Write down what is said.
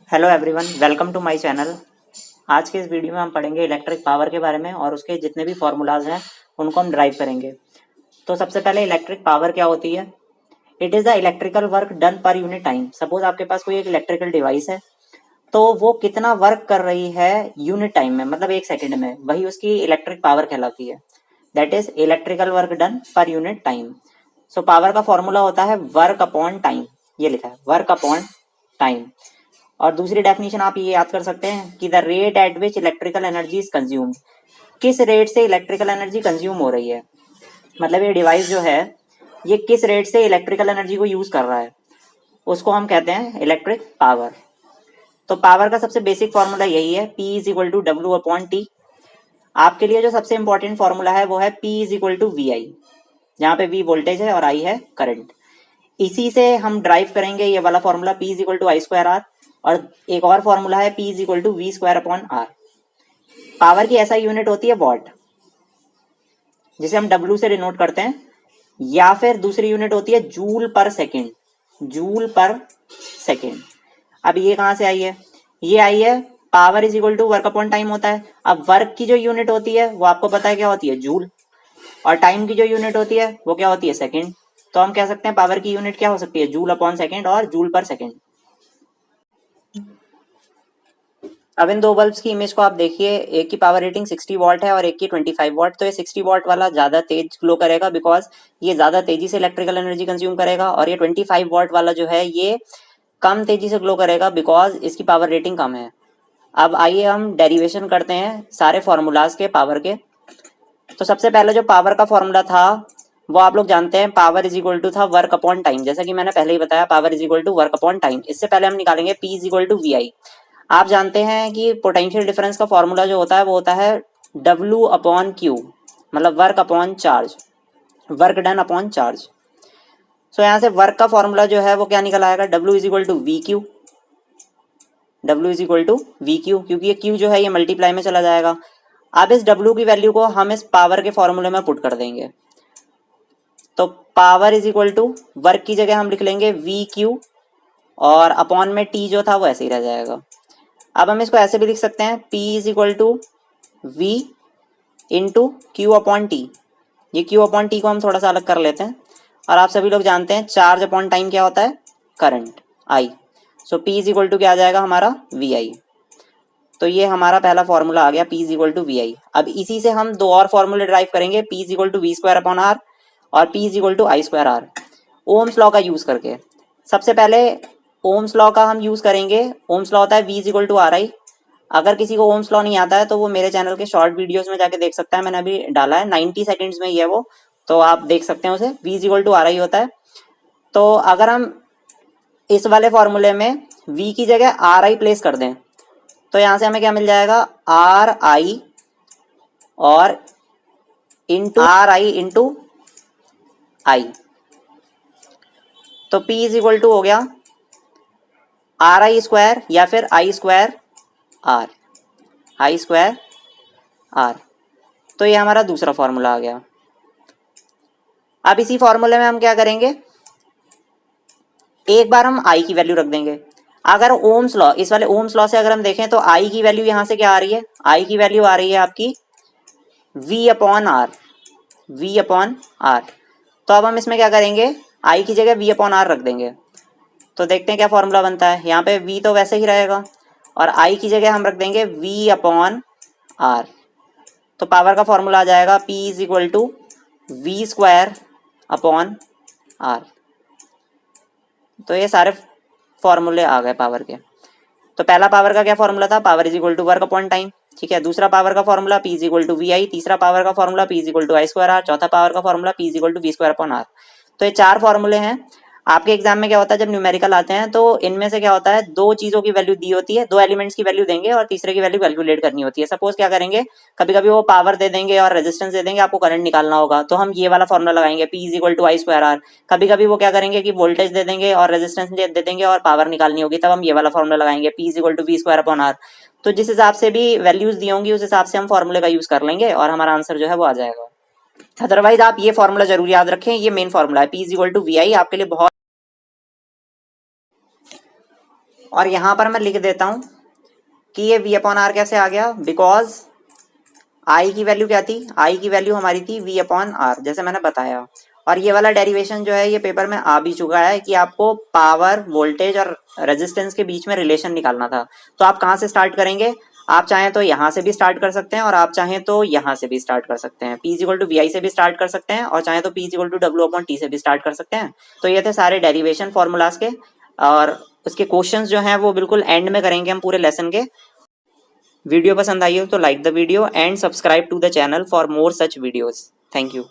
Hello everyone, welcome to my channel. आज के इस वीडियो में हम पढ़ेंगे इलेक्ट्रिक पावर के बारे में और उसके जितने भी फार्मूलाज हैं उनको हम ड्राइव करेंगे। तो सबसे पहले इलेक्ट्रिक पावर क्या होती है? It is the electrical work done per unit time. Suppose आपके पास कोई एक इलेक्ट्रिकल डिवाइस है, तो वो कितना वर्क कर रही है यूनिट टाइम में, मतलब एक सेकेंड में, वही उसकी इलेक्ट्रिक पावर कहलाती है। That is electrical work done per unit time. So power का फॉर्मूला होता है वर्क अपॉन टाइम। ये लिखा है वर्क अपॉन टाइम। और दूसरी डेफिनेशन आप ये याद कर सकते हैं कि the rate at which electrical energy is consumed. किस रेट से इलेक्ट्रिकल एनर्जी कंज्यूम हो रही है, मतलब ये डिवाइस जो है ये किस रेट से इलेक्ट्रिकल एनर्जी को यूज कर रहा है, उसको हम कहते हैं इलेक्ट्रिक पावर। तो पावर का सबसे बेसिक फॉर्मूला यही है, P is equal to W upon T. आपके लिए जो सबसे इंपॉर्टेंट फॉर्मूला है वो है P is equal to V I, जहाँ पे V वोल्टेज है और I है करंट। इसी से हम ड्राइव करेंगे ये वाला formula P is equal to I square R. और एक और फॉर्मूला है P is equal to V square upon R. Power की ऐसा यूनिट होती है वॉट, जिसे हम W से डिनोट करते हैं, या फिर दूसरी यूनिट होती है जूल पर सेकेंड। जूल पर सेकेंड। अब ये कहाँ से आई है? ये आई है power is equal to work upon time होता है। अब वर्क की जो यूनिट होती है वो आपको पता है क्या होती है, जूल। और टाइम की जो यूनिट होती है वो क्या होती है, सेकेंड। तो हम कह सकते हैं पावर की यूनिट क्या हो सकती है, जूल अपॉन सेकेंड और जूल पर सेकेंड। अब इन दो बल्ब्स की इमेज को आप देखिए, एक की पावर रेटिंग 60 वॉट है और एक की 25 वॉट। तो ये 60 वॉट वाला ज़्यादा तेज ग्लो करेगा बिकॉज ये ज़्यादा तेजी से इलेक्ट्रिकल एनर्जी कंज्यूम करेगा, और ये 25 वॉट वाला जो है ये कम तेजी से ग्लो करेगा बिकॉज इसकी पावर रेटिंग कम है। अब आइए हम डेरिवेशन करते हैं सारे फॉर्मूलाज के पावर के। तो सबसे पहले जो पावर का फॉर्मूला था वो आप लोग जानते हैं, पावर इज इक्वल टू था वर्क अपॉन टाइम। जैसा कि मैंने पहले ही बताया, power is equal to work upon time. इससे पहले हम निकालेंगे P is equal to V I. आप जानते हैं कि पोटेंशियल डिफरेंस का फॉर्मूला जो होता है वो होता है डब्ल्यू अपॉन क्यू, मतलब work upon charge, work done upon charge. So यहाँ से वर्क का फॉर्मूला जो है वो क्या निकल आएगा, W is equal to V Q. W is equal to V Q, क्योंकि ये क्यू जो है ये मल्टीप्लाई में चला जाएगा। अब इस डब्ल्यू की वैल्यू को हम इस पावर के फॉर्मूले में पुट कर देंगे। तो power is equal to work की जगह हम लिख लेंगे वी क्यू, और अपॉन में टी जो था वो ऐसे ही रह जाएगा। अब हम इसको ऐसे भी लिख सकते हैं, P is equal to V into Q upon T. ये क्यू अपॉन टी को हम थोड़ा सा अलग कर लेते हैं। और आप सभी लोग जानते हैं चार्ज अपॉन टाइम क्या होता है, current, I. So P is equal to क्या आ जाएगा हमारा, वी आई। तो ये हमारा पहला फॉर्मूला आ गया, P is equal to V I. अब इसी से हम दो और फॉर्मूले ड्राइव करेंगे, P is equal to V square upon R और P is equal to I square R, Ohm's law का यूज करके। सबसे पहले ओम्स लॉ का हम यूज करेंगे। ओम्स लॉ होता है V is equal to R I. अगर किसी को ओम्स लॉ नहीं आता है तो वो मेरे चैनल के शॉर्ट वीडियोस में जाके देख सकता है, मैंने अभी डाला है, 90 सेकंड्स में ही है वो, तो आप देख सकते हैं उसे। V is equal to R I होता है। तो अगर हम इस वाले फॉर्मूले में V की जगह आर आई प्लेस कर दें तो यहाँ से हमें क्या मिल जाएगा, आर आई और इंटू आर आई इंटू आई। तो P इज इक्वल टू हो गया आर आई स्क्वायर या फिर I square R, I square R. तो ये हमारा दूसरा फॉर्मूला आ गया। अब इसी फॉर्मूले में हम क्या करेंगे, एक बार हम आई की वैल्यू रख देंगे। अगर ओम्स लॉ, इस वाले ओम्स लॉ से अगर हम देखें तो आई की वैल्यू यहां से क्या आ रही है, आई की वैल्यू आ रही है आपकी V upon R, V upon R. तो अब हम इसमें क्या करेंगे, आई की जगह V अपॉन आर रख देंगे। तो देखते हैं क्या फॉर्मूला बनता है। यहाँ पे V तो वैसे ही रहेगा और आई की जगह हम रख देंगे V अपॉन आर। तो पावर का फॉर्मूला आ जाएगा P is equal to V square upon R. तो ये सारे फॉर्मूले आ गए पावर के। तो पहला पावर का क्या फॉर्मूला था, power is equal to work upon time, ठीक है। दूसरा पावर का formula P is equal to V I. तीसरा पावर का formula P is equal to I square R. चौथा पावर का formula P is equal to V square upon R. तो ये चार फॉर्मूले हैं। आपके एग्जाम में क्या होता है, जब न्यूमेरिकल आते हैं तो इनमें से क्या होता है, दो चीजों की वैल्यू दी होती है, दो एलिमेंट्स की वैल्यू देंगे और तीसरे की वैल्यू कैलकुलेट करनी होती है। सपोज क्या करेंगे, कभी कभी वो पावर दे देंगे और रेजिस्टेंस दे देंगे, आपको करंट निकालना होगा, तो हम ये वाला फॉर्मूला लगाएंगे P is equal to I square R. कभी कभी वो क्या करेंगे कि वोल्टेज दे देंगे और रेजिस्टेंस दे देंगे और पावर निकालनी होगी, तब हम ये वाला फॉर्मूला लगाएंगे P is equal to V square upon R. तो जिस हिसाब से भी वैल्यूज दी होंगी उस हिसाब से हम फॉर्मूले का यूज कर लेंगे और हमारा आंसर जो है वो आ जाएगा। अदरवाइज आप ये फॉर्मूला जरूर याद रखें, ये मेन फॉर्मूला है P is equal to V I, आपके लिए बहुत और यहाँ पर मैं लिख देता हूँ कि ये V अपॉन आर कैसे आ गया, बिकॉज आई की वैल्यू क्या थी, आई की वैल्यू हमारी थी V अपॉन आर, जैसे मैंने बताया। और ये वाला डेरिवेशन जो है ये पेपर में आ भी चुका है कि आपको पावर, वोल्टेज और रेजिस्टेंस के बीच में रिलेशन निकालना था। तो आप कहाँ से स्टार्ट करेंगे, आप चाहें तो यहाँ से भी स्टार्ट कर सकते हैं और आप चाहें तो यहाँ से भी स्टार्ट कर सकते हैं। P इक्वल टू VI से भी स्टार्ट कर सकते हैं और चाहें तो P equal to W upon T से भी स्टार्ट कर सकते हैं। तो ये थे सारे डेरिवेशन फॉर्मूलाज के, और उसके क्वेश्चंस जो हैं वो बिल्कुल एंड में करेंगे हम पूरे लेसन के। वीडियो पसंद आई हो तो like the video and subscribe to the channel for more such videos. Thank you.